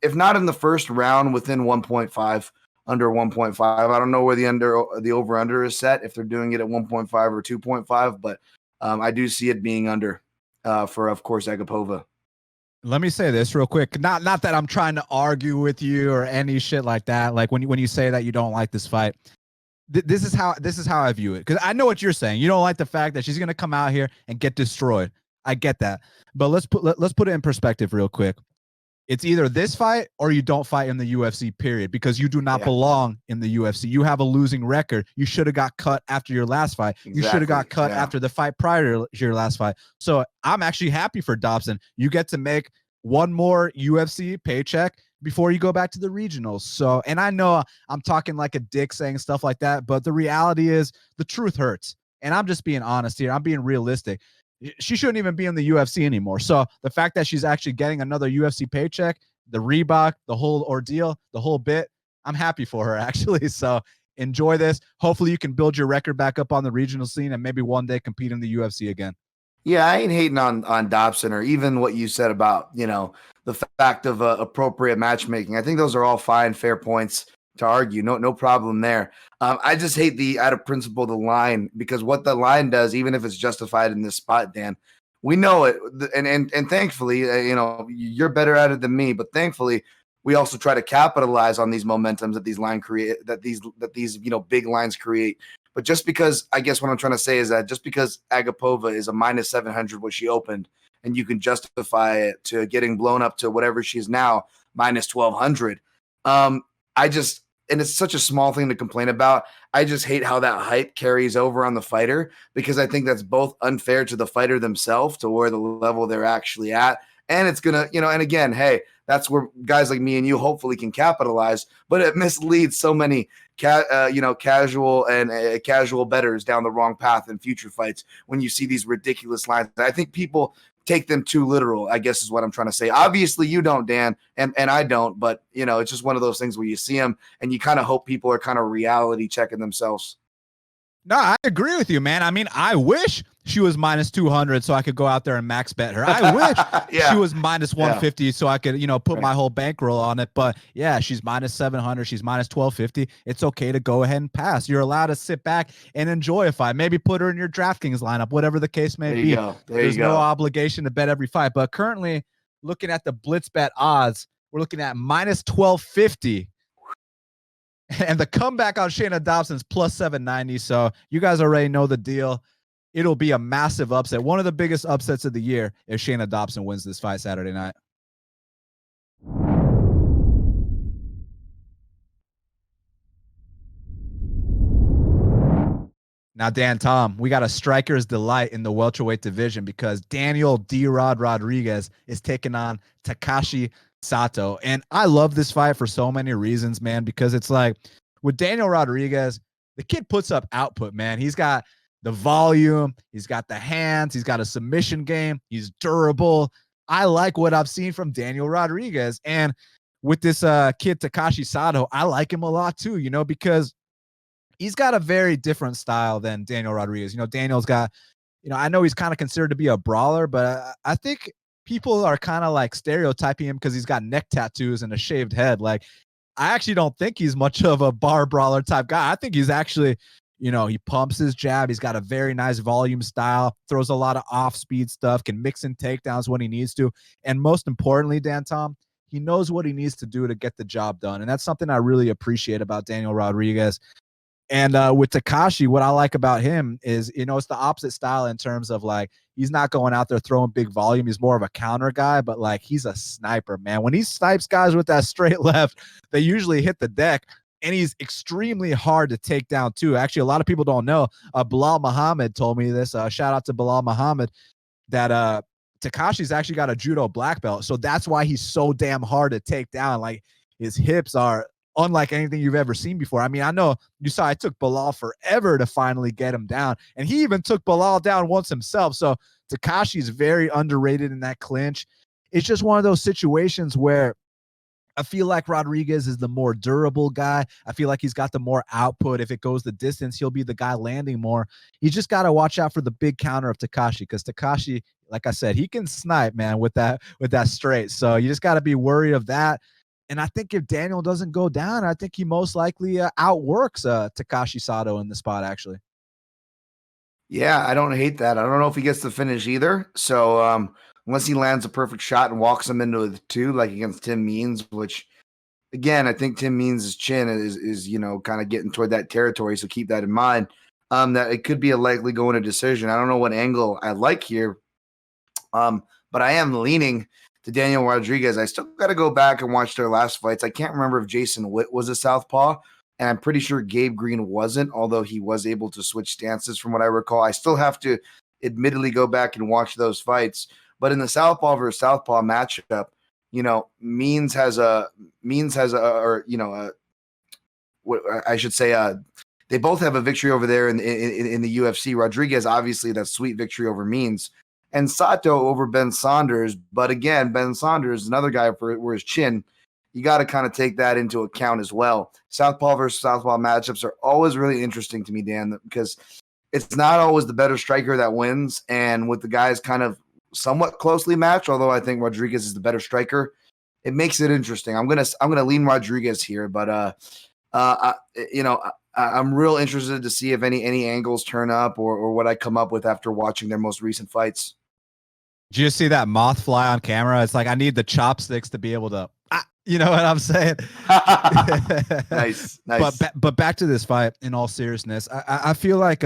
If not in the first round, within 1.5, under 1.5. I don't know where the over under is set, if they're doing it at 1.5 or 2.5, but I do see it being under for, of course, Agapova. Let me say this real quick. Not that I'm trying to argue with you or any shit like that. Like when you say that you don't like this fight, this is how I view it. Because I know what you're saying. You don't like the fact that she's gonna come out here and get destroyed. I get that. But let's put it in perspective real quick. It's either this fight or you don't fight in the UFC, period, because you do not belong in the UFC. You have a losing record. You should have got cut after your last fight. Exactly. You should have got cut after the fight prior to your last fight. So I'm actually happy for Dobson. You get to make one more UFC paycheck before you go back to the regionals. So, and I know I'm talking like a dick saying stuff like that, but the reality is the truth hurts. And I'm just being honest here. I'm being realistic. She shouldn't even be in the UFC anymore. So the fact that she's actually getting another UFC paycheck, the Reebok, the whole ordeal, the whole bit, I'm happy for her, actually. So enjoy this. Hopefully you can build your record back up on the regional scene and maybe one day compete in the UFC again. Yeah, I ain't hating on Dobson, or even what you said about, the fact of appropriate matchmaking. I think those are all fine, fair points to argue. No problem there. I just hate the out of principle the line, because what the line does, even if it's justified in this spot, Dan, we know it, and thankfully, you're better at it than me. But thankfully, we also try to capitalize on these momentums that these big lines create. But just because, I guess what I'm trying to say is that just because Agapova is a minus 700 what she opened, and you can justify it to getting blown up to whatever she is now, minus 1200. And it's such a small thing to complain about. I just hate how that hype carries over on the fighter, because I think that's both unfair to the fighter themselves, to where the level they're actually at. And it's going to, and again, hey, that's where guys like me and you hopefully can capitalize, but it misleads so many casual and casual bettors down the wrong path in future fights when you see these ridiculous lines. I think people take them too literal, I guess is what I'm trying to say. Obviously you don't, Dan, and I don't, but it's just one of those things where you see them and you kind of hope people are kind of reality checking themselves. No, I agree with you, man. I mean, I wish she was minus 200 so I could go out there and max bet her. I wish she was minus 150 so I could, put my whole bankroll on it. But yeah, she's minus 700. She's minus 1250. It's okay to go ahead and pass. You're allowed to sit back and enjoy a fight. Maybe put her in your DraftKings lineup, whatever the case may be. There's no obligation to bet every fight. But currently, looking at the blitz bet odds, we're looking at minus 1250. And the comeback on Shayna Dobson's plus 790. So you guys already know the deal. It'll be a massive upset. One of the biggest upsets of the year if Shayna Dobson wins this fight Saturday night. Now, Dan, Tom, we got a striker's delight in the welterweight division, because Daniel D-Rod Rodriguez is taking on Takashi Sato. And I love this fight for so many reasons, man, because it's like with Daniel Rodriguez, the kid puts up output, man. He's got the volume, he's got the hands, he's got a submission game, he's durable. I like what I've seen from Daniel Rodriguez. And with this kid Takashi Sato, I like him a lot too, because he's got a very different style than Daniel Rodriguez. Daniel's got, I know he's kind of considered to be a brawler, but I think people are kind of like stereotyping him because he's got neck tattoos and a shaved head. Like, I actually don't think he's much of a bar brawler type guy. I think he's actually, he pumps his jab. He's got a very nice volume style, throws a lot of off-speed stuff, can mix in takedowns when he needs to. And most importantly, Dan Tom, He knows what he needs to do to get the job done. And that's something I really appreciate about Daniel Rodriguez. And with Tekashi, what I like about him is, it's the opposite style in terms of like, he's not going out there throwing big volume. He's more of a counter guy, but like he's a sniper, man. When he snipes guys with that straight left, they usually hit the deck. And he's extremely hard to take down too. Actually, a lot of people don't know. Bilal Muhammad told me this. Shout out to Bilal Muhammad, that Tekashi's actually got a judo black belt. So that's why he's so damn hard to take down. Like his hips are unlike anything you've ever seen before. I mean, I know you saw it took Bilal forever to finally get him down. And he even took Bilal down once himself. So Tekashi's very underrated in that clinch. It's just one of those situations where I feel like Rodriguez is the more durable guy. I feel like he's got the more output. If it goes the distance, he'll be the guy landing more. You just got to watch out for the big counter of Tekashi, because Tekashi, like I said, he can snipe, man, with that straight. So you just got to be worried of that. And I think if Daniel doesn't go down, I think he most likely outworks Tekashi Sato in the spot, actually. Yeah, I don't hate that. I don't know if he gets the finish either. So unless he lands a perfect shot and walks him into the 2, like against Tim Means, which, again, I think Tim Means' chin is kind of getting toward that territory. So keep that in mind. That it could be a likely going to decision. I don't know what angle I like here. But I am leaning to Daniel Rodriguez. I still got to go back and watch their last fights. I can't remember if Jason Witt was a southpaw, and I'm pretty sure Gabe Green wasn't, although he was able to switch stances from what I recall. I still have to admittedly go back and watch those fights. But in the southpaw versus southpaw matchup, Means has a they both have a victory over there in the UFC. Rodriguez, obviously, that sweet victory over Means. And Sato over Ben Saunders. But again, Ben Saunders is another guy for his chin. You got to kind of take that into account as well. Southpaw versus southpaw matchups are always really interesting to me, Dan, because it's not always the better striker that wins. And with the guys kind of somewhat closely matched, although I think Rodriguez is the better striker, it makes it interesting. I'm gonna lean Rodriguez here, but I'm real interested to see if any angles turn up or what I come up with after watching their most recent fights. Did you see that moth fly on camera? It's like, I need the chopsticks to be able to, you know what I'm saying? Nice. But back to this fight, in all seriousness, I feel like,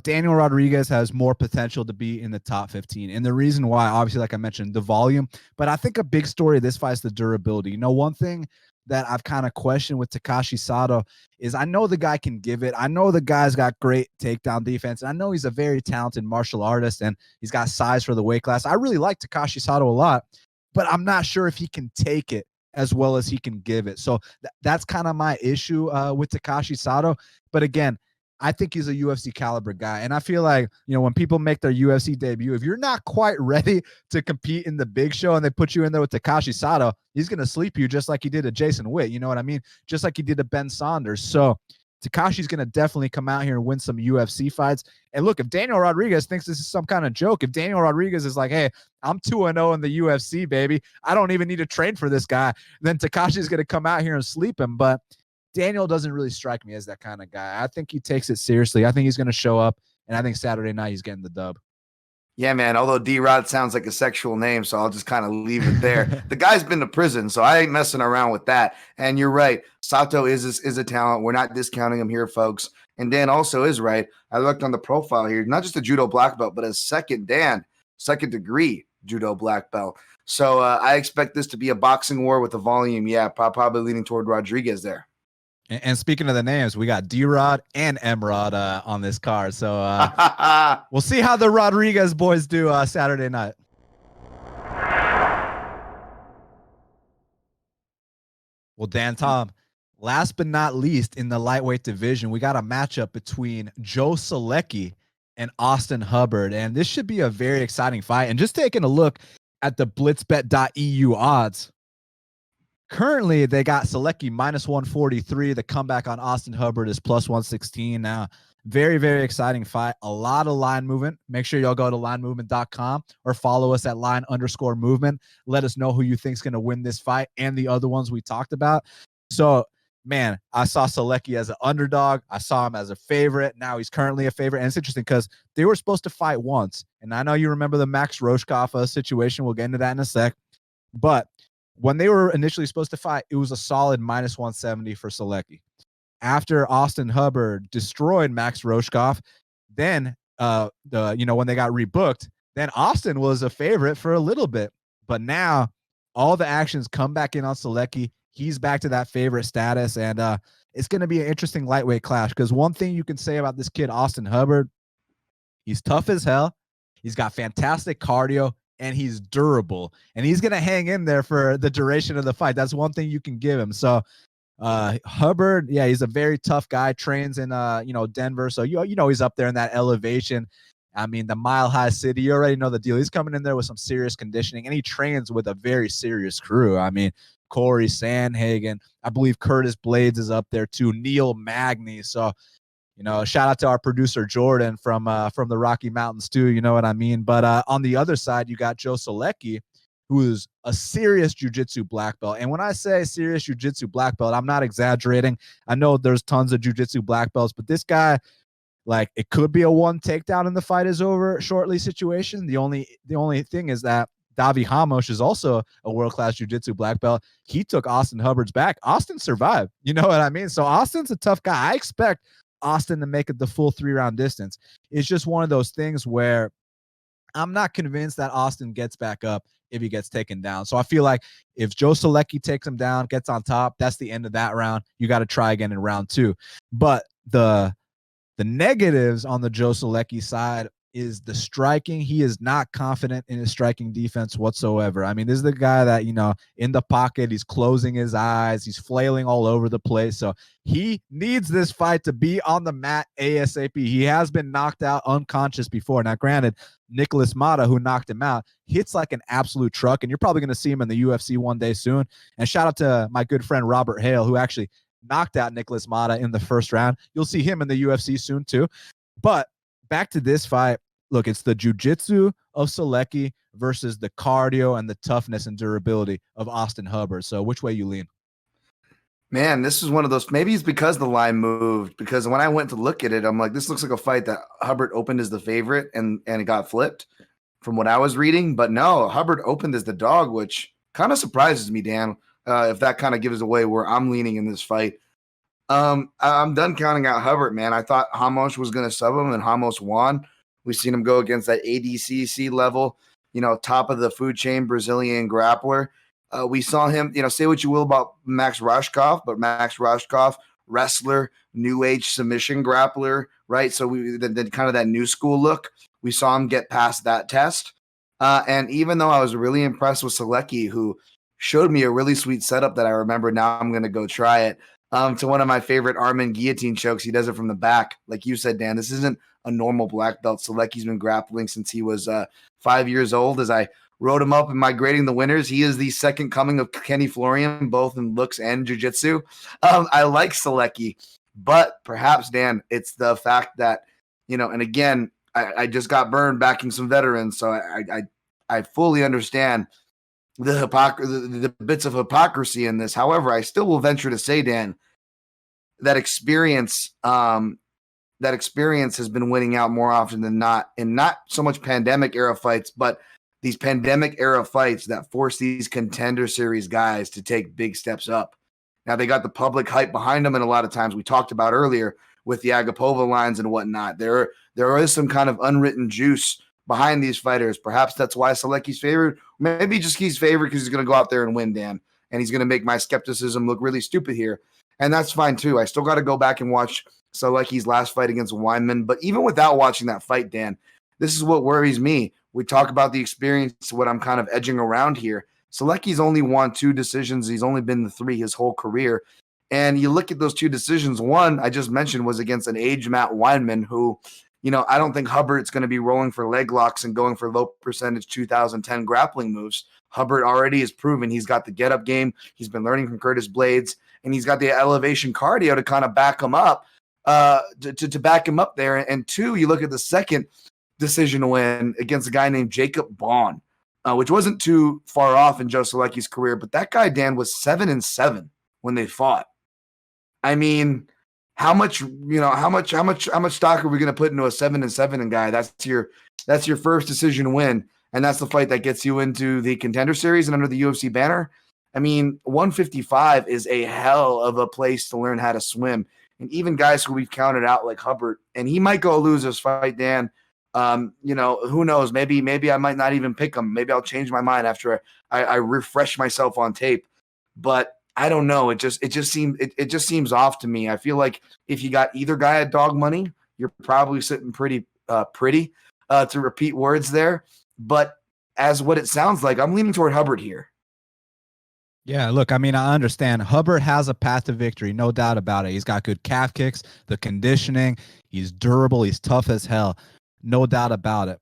Daniel Rodriguez has more potential to be in the top 15. And the reason why, obviously, like I mentioned, the volume, but I think a big story of this fight is the durability. One thing that I've kind of questioned with Tekashi Sato is, I know the guy can give it. I know the guy's got great takedown defense. And I know he's a very talented martial artist and he's got size for the weight class. I really like Tekashi Sato a lot, but I'm not sure if he can take it as well as he can give it. So that's kind of my issue with Tekashi Sato. But again, I think he's a UFC caliber guy. And I feel like, when people make their UFC debut, if you're not quite ready to compete in the big show and they put you in there with Tekashi Sato, he's going to sleep you just like he did to Jason Witt. You know what I mean? Just like he did to Ben Saunders. So Tekashi's going to definitely come out here and win some UFC fights. And look, if Daniel Rodriguez thinks this is some kind of joke, if Daniel Rodriguez is like, hey, I'm 2-0 in the UFC, baby, I don't even need to train for this guy, then Tekashi's going to come out here and sleep him. But Daniel doesn't really strike me as that kind of guy. I think he takes it seriously. I think he's going to show up, and I think Saturday night he's getting the dub. Yeah, man, although D-Rod sounds like a sexual name, so I'll just kind of leave it there. The guy's been to prison, so I ain't messing around with that. And you're right. Sato is a talent. We're not discounting him here, folks. And Dan also is right. I looked on the profile here, not just a judo black belt, but a second degree judo black belt. So I expect this to be a boxing war with the volume. Yeah, probably leaning toward Rodriguez there. And speaking of the names, we got D-Rod and M-Rod on this card. So we'll see how the Rodriguez boys do Saturday night. Well, Dan, Tom, last but not least in the lightweight division, we got a matchup between Joe Salecki and Austin Hubbard. And this should be a very exciting fight. And just taking a look at the blitzbet.eu odds, currently, they got Salecki -143. The comeback on Austin Hubbard is +116. Now, very, very exciting fight. A lot of line movement. Make sure y'all go to linemovement.com or follow us at line_movement. Let us know who you think is going to win this fight and the other ones we talked about. So, man, I saw Salecki as an underdog. I saw him as a favorite. Now he's currently a favorite. And it's interesting because they were supposed to fight once. And I know you remember the Max Roshkoff situation. We'll get into that in a sec. But when they were initially supposed to fight, it was a solid minus 170 for Salecki. After Austin Hubbard destroyed Max Roshkoff, then when they got rebooked, then Austin was a favorite for a little bit. But now all the actions come back in on Salecki. He's back to that favorite status, and it's going to be an interesting lightweight clash, because one thing you can say about this kid, Austin Hubbard, he's tough as hell. He's got fantastic cardio, and he's durable, and he's going to hang in there for the duration of the fight. That's one thing you can give him. So Hubbard, yeah, he's a very tough guy, trains in Denver, so he's up there in that elevation. I mean, the Mile High City, you already know the deal. He's coming in there with some serious conditioning, and he trains with a very serious crew. I mean, Corey Sandhagen, I believe Curtis Blades is up there too, Neil Magny. So, shout out to our producer Jordan from the Rocky Mountains too. You know what I mean? But on the other side, you got Joe Salecki, who is a serious jiu-jitsu black belt. And when I say serious jiu-jitsu black belt, I'm not exaggerating. I know there's tons of jiu-jitsu black belts, but this guy, like, it could be a one takedown and the fight is over shortly situation. The only thing is that Davi Hamosh is also a world-class jiu-jitsu black belt. He took Austin Hubbard's back. Austin survived. You know what I mean? So Austin's a tough guy. I expect Austin to make it the full 3-round distance. It's just one of those things where I'm not convinced that Austin gets back up if he gets taken down. So I feel like if Joe Salecki takes him down, gets on top, that's the end of that round. You got to try again in round 2. But the negatives on the Joe Salecki side is the striking. He is not confident in his striking defense whatsoever. I mean, this is the guy that, in the pocket, he's closing his eyes, he's flailing all over the place. So he needs this fight to be on the mat ASAP. He has been knocked out unconscious before. Now, granted, Nicholas Mata, who knocked him out, hits like an absolute truck, and you're probably going to see him in the UFC one day soon. And shout out to my good friend Robert Hale, who actually knocked out Nicholas Mata in the first round. You'll see him in the UFC soon too. But back to this fight. Look, it's the jiu-jitsu of Salecki versus the cardio and the toughness and durability of Austin Hubbard. So which way you lean? Man, this is one of those, maybe it's because the line moved, because when I went to look at it, I'm like, this looks like a fight that Hubbard opened as the favorite and it got flipped from what I was reading. But no, Hubbard opened as the dog, which kind of surprises me, Dan, if that kind of gives away where I'm leaning in this fight. I'm done counting out Hubbard, man. I thought Hamosh was going to sub him, and Hamosh won. We've seen him go against that ADCC level, top of the food chain Brazilian grappler. We saw him, say what you will about Max Roshkoff, but Max Roshkoff, wrestler, new age submission grappler, right? So we then kind of that new school look. We saw him get past that test. And even though I was really impressed with Salecki, who showed me a really sweet setup that I remember, now I'm going to go try it. To one of my favorite Armin guillotine chokes. He does it from the back. Like you said, Dan, this isn't a normal black belt. Salecki's been grappling since he was 5 years old. As I wrote him up in my grading the winners, he is the second coming of Kenny Florian, both in looks and jiu-jitsu. I like Salecki, but perhaps, Dan, it's the fact that, and again, I just got burned backing some veterans, so I fully understand the bits of hypocrisy in this. However, I still will venture to say, Dan, that experience has been winning out more often than not, and not so much pandemic era fights, but these pandemic era fights that force these contender series guys to take big steps up. Now they got the public hype behind them, and a lot of times we talked about earlier with the Agapova lines and whatnot. There is some kind of unwritten juice behind these fighters. Perhaps that's why Salecki's favorite. Maybe just he's favorite because he's going to go out there and win, Dan, and he's going to make my skepticism look really stupid here. And that's fine too. I still got to go back and watch Salecki's last fight against Weinman. But even without watching that fight, Dan, this is what worries me. We talk about the experience, what I'm kind of edging around here. Salecki's only won 2 decisions. He's only been the 3 his whole career. And you look at those 2 decisions. One I just mentioned was against an aged Matt Weinman, who, I don't think Hubbard's going to be rolling for leg locks and going for low percentage 2010 grappling moves. Hubbard already has proven he's got the get up game. He's been learning from Curtis Blades, and he's got the elevation cardio to kind of back him up, to back him up there. And 2, you look at the second decision win against a guy named Jacob Bond, which wasn't too far off in Joe Salecki's career, but that guy, Dan, was 7-7 when they fought. I mean, how much stock are we going to put into a 7-7 guy? That's your first decision win, and that's the fight that gets you into the contender series and under the UFC banner. I mean, 155 is a hell of a place to learn how to swim. And even guys who we've counted out like Hubbard, and he might go lose this fight, Dan. Who knows? Maybe I might not even pick him. Maybe I'll change my mind after I refresh myself on tape. But I don't know. It just seems off to me. I feel like if you got either guy at dog money, you're probably sitting pretty to repeat words there. But as what it sounds like, I'm leaning toward Hubbard here. Yeah, look, I mean, I understand Hubbard has a path to victory, no doubt about it. He's got good calf kicks, the conditioning, he's durable, he's tough as hell, no doubt about it.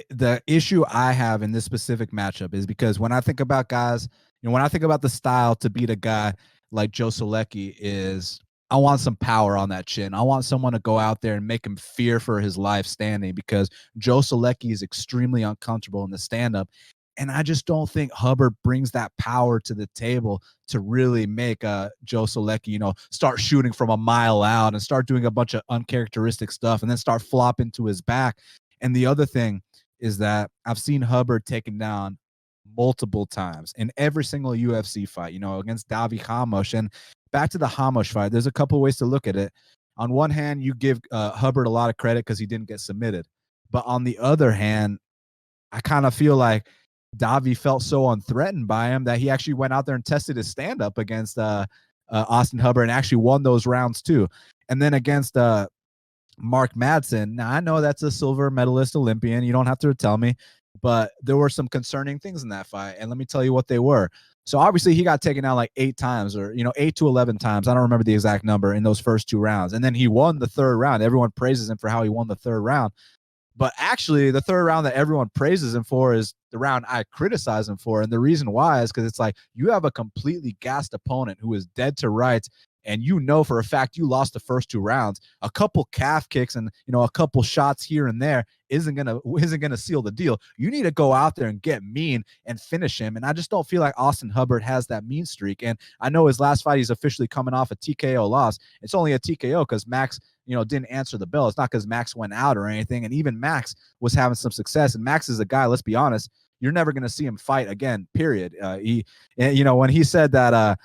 The issue I have in this specific matchup is because when I think about guys, when I think about the style to beat a guy like Joe Salecki is I want some power on that chin. I want someone to go out there and make him fear for his life standing because Joe Salecki is extremely uncomfortable in the stand-up. And I just don't think Hubbard brings that power to the table to really make Joe Salecki, start shooting from a mile out and start doing a bunch of uncharacteristic stuff and then start flopping to his back. And the other thing is that I've seen Hubbard taken down multiple times in every single UFC fight, against Davi Hamosh. And back to the Hamosh fight, there's a couple ways to look at it. On one hand, you give Hubbard a lot of credit because he didn't get submitted. But on the other hand, I kind of feel like Davi felt so unthreatened by him that he actually went out there and tested his stand-up against Austin Hubbard and actually won those rounds too. And then against Mark Madsen, now I know that's a silver medalist Olympian. You don't have to tell me, but there were some concerning things in that fight. And let me tell you what they were. So obviously he got taken out like 8 times or, 8 to 11 times. I don't remember the exact number in those first 2 rounds. And then he won the 3rd round. Everyone praises him for how he won the 3rd round. But actually, the 3rd round that everyone praises him for is the round I criticize him for. And the reason why is because it's like you have a completely gassed opponent who is dead to rights. And for a fact you lost the first 2 rounds. A couple calf kicks and a couple shots here and there isn't gonna seal the deal. You need to go out there and get mean and finish him. And I just don't feel like Austin Hubbard has that mean streak. And I know his last fight he's officially coming off a TKO loss. It's only a TKO because Max didn't answer the bell. It's not because Max went out or anything. And even Max was having some success. And Max is a guy, let's be honest, you're never going to see him fight again, period. When he said that,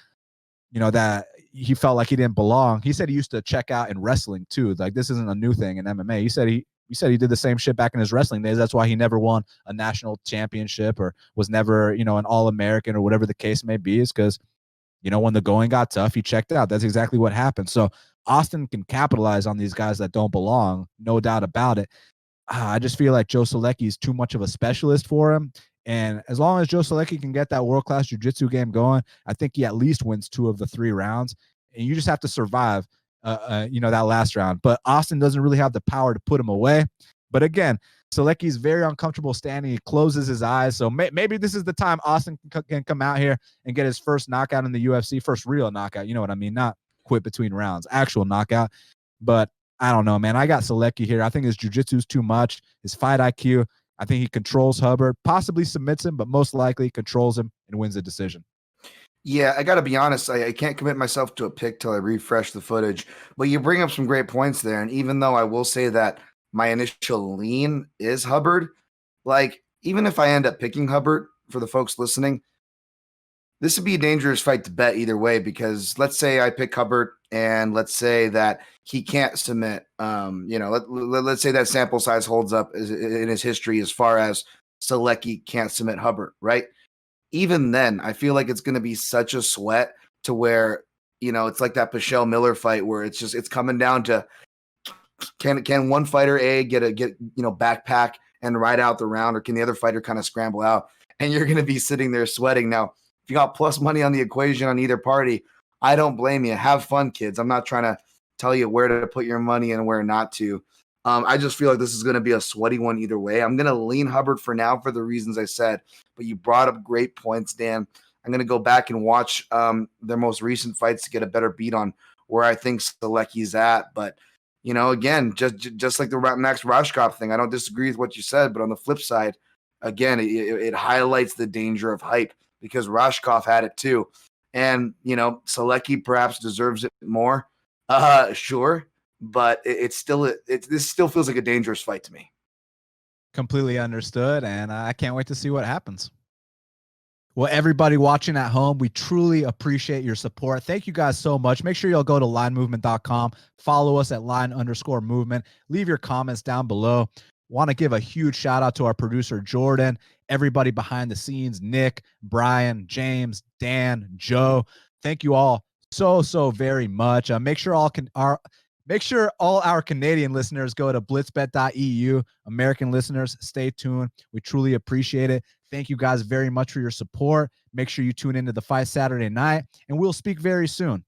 that he felt like he didn't belong, he said he used to check out in wrestling too. Like this isn't a new thing in MMA. He said he did the same shit back in his wrestling days. That's why he never won a national championship or was never, an All-American or whatever the case may be, is because, when the going got tough, he checked out. That's exactly what happened. So Austin can capitalize on these guys that don't belong, no doubt about it. I just feel like Joe Salecki is too much of a specialist for him. And as long as Joe Salecki can get that world-class jiu-jitsu game going, I think he at least wins 2 of the 3 rounds. And you just have to survive, that last round. But Austin doesn't really have the power to put him away. But again, Salecki's very uncomfortable standing. He closes his eyes. So maybe this is the time Austin can come out here and get his first knockout in the UFC, first real knockout. You know what I mean? Not quit between rounds, actual knockout. But I don't know, man. I got Salecki here. I think his jiu-jitsu is too much. His fight IQ, I think he controls Hubbard, possibly submits him, but most likely controls him and wins the decision. Yeah, I got to be honest. I can't commit myself to a pick till I refresh the footage. But you bring up some great points there. And even though I will say that my initial lean is Hubbard, like even if I end up picking Hubbard for the folks listening, this would be a dangerous fight to bet either way, because let's say I pick Hubbard and let's say that he can't submit. Let's say that sample size holds up in his history as far as Salecki can't submit Hubbard, right? Even then, I feel like it's going to be such a sweat to where, it's like that Pichelle Miller fight where it's coming down to can one fighter get backpack and ride out the round, or can the other fighter kind of scramble out? And you're going to be sitting there sweating. Now, if you got plus money on the equation on either party, I don't blame you. Have fun, kids. I'm not trying to tell you where to put your money and where not to. I just feel like this is going to be a sweaty one either way. I'm going to lean Hubbard for now for the reasons I said, but you brought up great points, Dan. I'm going to go back and watch their most recent fights to get a better beat on where I think Salecki's at. But, again, just like the Max Rashkov thing, I don't disagree with what you said, but on the flip side, again, it highlights the danger of hype because Rashkov had it too. And, Salecki perhaps deserves it more. Sure. But this still feels like a dangerous fight to me. Completely understood, and I can't wait to see what happens. Well, everybody watching at home, we truly appreciate your support. Thank you guys so much. Make sure you'll go to linemovement.com, follow us at line_movement, leave your comments down below. Want to give a huge shout out to our producer, Jordan, everybody behind the scenes, Nick, Brian, James, Dan, Joe. Thank you all so very much. Make sure all our Canadian listeners go to blitzbet.eu. American listeners, stay tuned. We truly appreciate it. Thank you guys very much for your support. Make sure you tune into the fight Saturday night, and we'll speak very soon.